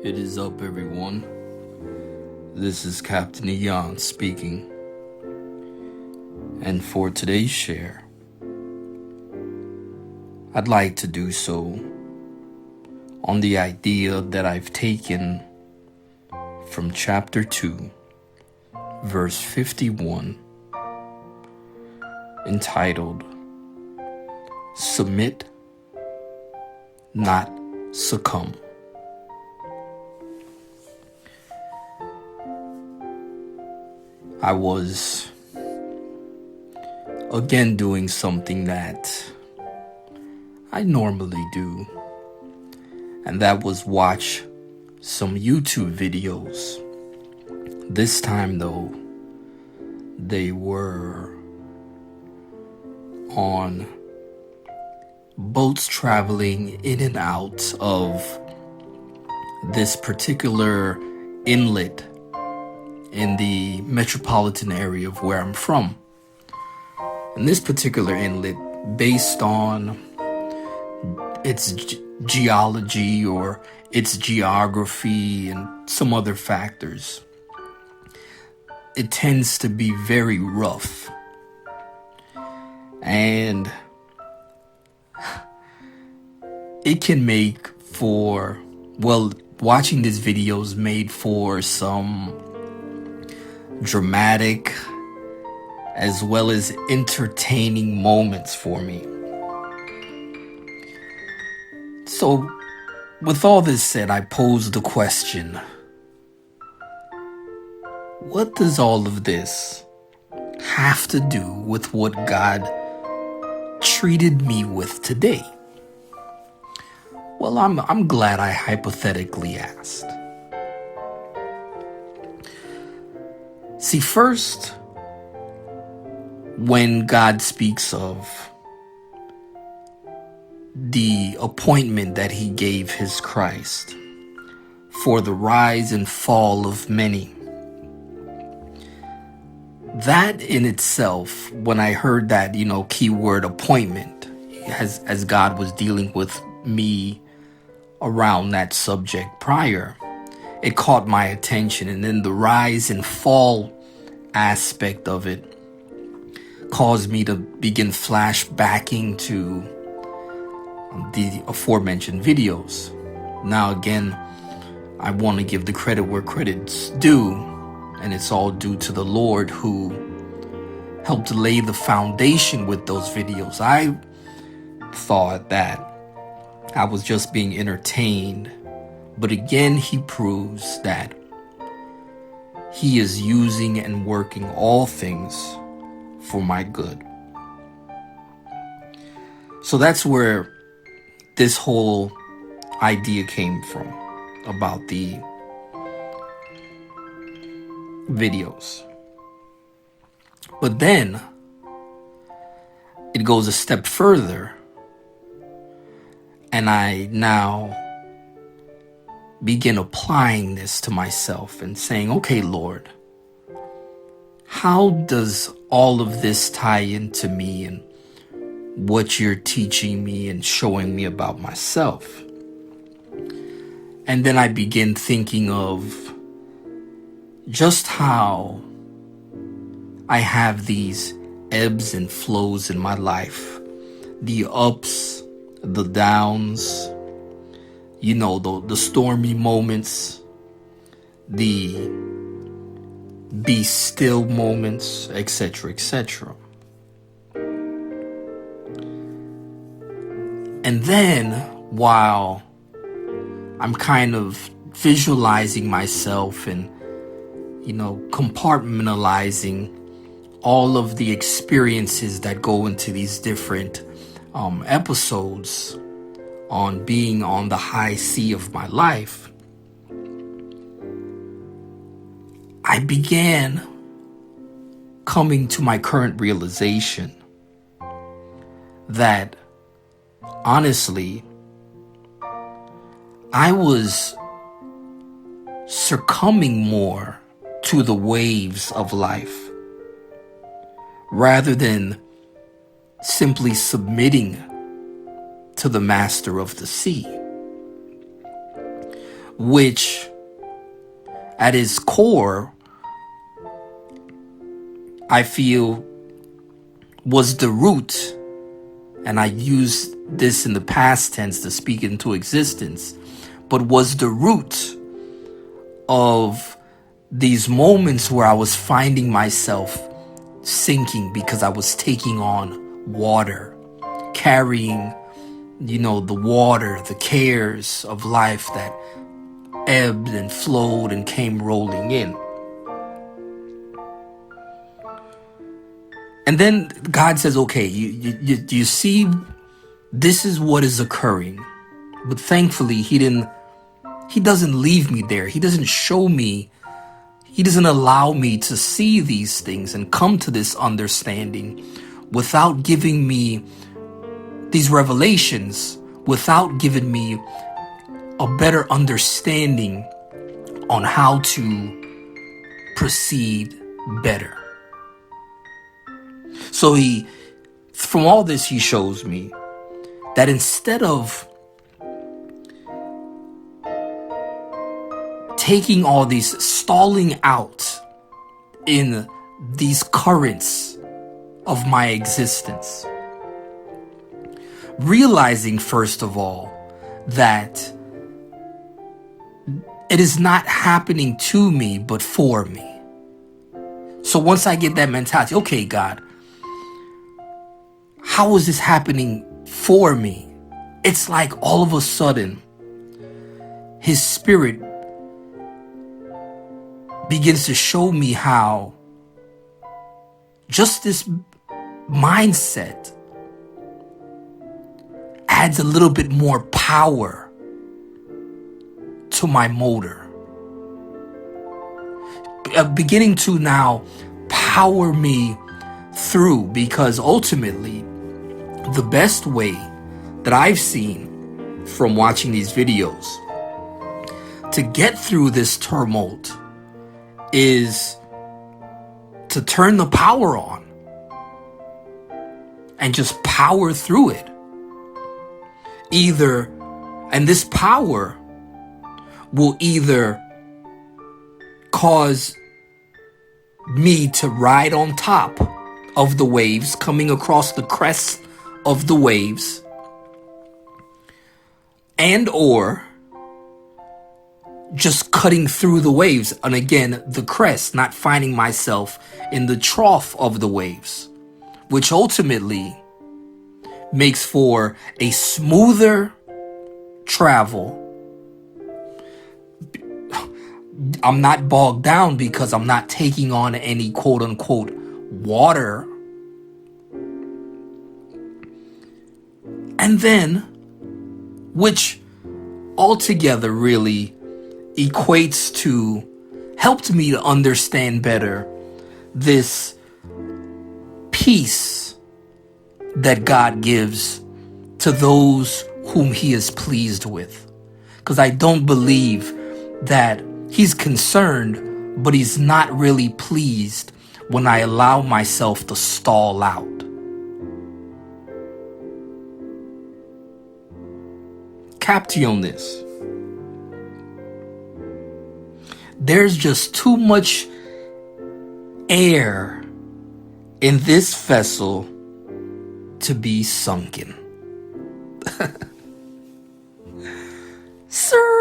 It is up, everyone. This is Captain Eon speaking. And for today's share, I'd like to do so on the idea that I've taken from chapter 2, verse 51, entitled, Submit, Not Succumb. I was again doing something that I normally do, and that was watch some YouTube videos. This time though, they were on boats traveling in and out of this particular inlet in the metropolitan area of where I'm from. And this particular inlet, based on its geology or its geography and some other factors, it tends to be very rough. And it can make for, watching these videos made for some dramatic as well as entertaining moments for me. So, with all this said, I pose the question, what does all of this have to do with what God treated me with today? Well, I'm glad I hypothetically asked. See, first, when God speaks of the appointment that he gave his Christ for the rise and fall of many, that in itself, when I heard that, keyword appointment, as God was dealing with me around that subject prior, it caught my attention. And then the rise and fall aspect of it caused me to begin flashbacking to the aforementioned videos. Now again, I want to give the credit where credit's due, and it's all due to the Lord who helped lay the foundation with those videos. I thought that I was just being entertained, but again, he proves that he is using and working all things for my good. So that's where this whole idea came from about the videos. But then it goes a step further, and I now begin applying this to myself and saying, okay, Lord, how does all of this tie into me and what you're teaching me and showing me about myself? And then I begin thinking of just how I have these ebbs and flows in my life, the ups, the downs, the stormy moments, the be still moments, etc., etc. And then, while I'm kind of visualizing myself and, compartmentalizing all of the experiences that go into these different episodes on being on the high sea of my life, I began coming to my current realization that, honestly, I was succumbing more to the waves of life rather than simply submitting to the master of the sea. which at its core, I feel was the root, and I use this in the past tense to speak into existence, but was the root of these moments where I was finding myself sinking because I was taking on water, carrying, the water, the cares of life that ebbed and flowed and came rolling in. And then God says, okay, you see, this is what is occurring. But thankfully, he doesn't leave me there. He doesn't show me. He doesn't allow me to see these things and come to this understanding without giving me these revelations, without giving me a better understanding on how to proceed better. So from all this, he shows me that instead of taking all these, stalling out in these currents of my existence, realizing first of all that it is not happening to me but for me. So once I get that mentality, okay, God, how is this happening for me? It's like all of a sudden his spirit begins to show me how just this mindset adds a little bit more power to my motor, beginning to now power me through, because ultimately the best way that I've seen from watching these videos to get through this tumult is to turn the power on and just power through it. And this power will either cause me to ride on top of the waves, coming across the crest of the waves, and or just cutting through the waves, and again, the crest, not finding myself in the trough of the waves, which ultimately makes for a smoother travel. I'm not bogged down because I'm not taking on any quote unquote water. And then, which altogether really equates to, helped me to understand better this peace that God gives to those whom he is pleased with. Because I don't believe that he's concerned, but he's not really pleased when I allow myself to stall out. Capture on this. There's just too much air in this vessel to be sunken. Sir.